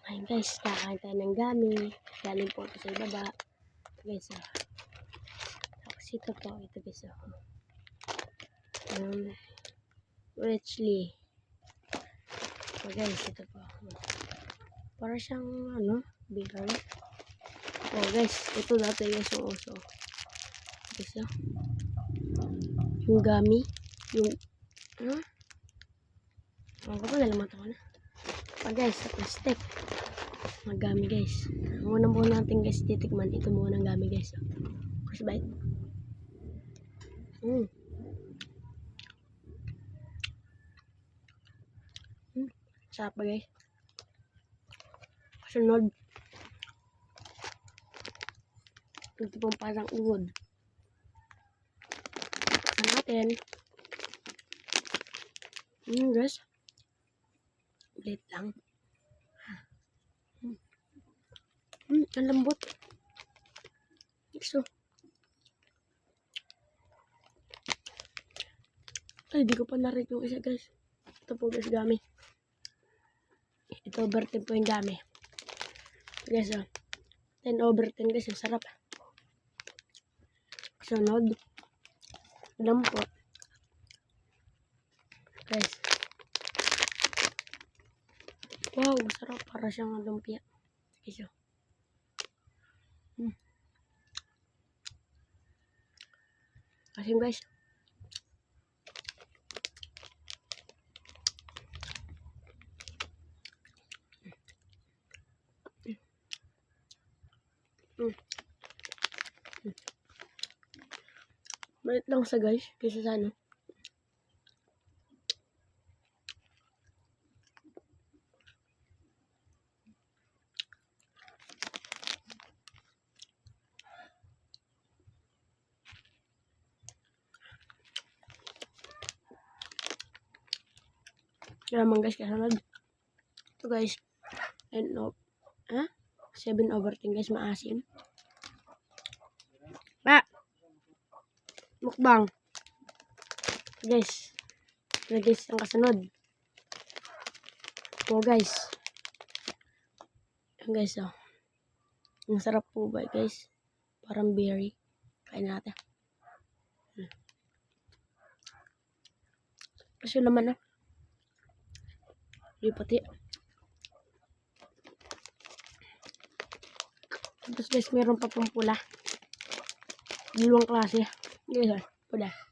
Ayun guys, kakain tayo ng gami. Galing po ito sa ibaba. Guys, tapos ito po, ito guys. Richly. So guys, ito po. Para siyang, bigay. Oh guys, ito dati guys yung uso. Guys, yung gami. Yung, Ang kapag nalamat ako na. Guys, sa plastic. Magami guys. Muna natin guys titikman. Ito muna ng gami guys. First bite. Sarap ba guys? Kasunod. Ito pong parang uod. Sa natin. Guys. Ulit lang. Ang lambot. So. Ay, di ko pa narit yung isa guys. Ito po guys, gami. Ito over 10 po yung gami. Guys, 10 over 10 guys, sarap. Sunod. Lambot. Guys. Wow, sarap. Para siyang lumpia. Guys, Asim guys. Malit lang sa guys. Kaysa sa ano. Kaya naman guys, kasunod. Ito guys. 7 over 10 guys, maasim. Mukbang. Guys. Ito guys, ang kasunod. Po guys. Yan guys, ang sarap po ba guys. Parang berry. Kain natin. Kasi naman Hindi pati. Tapos guys, meron pa pong pula. Dalawang klase. Guys, pula.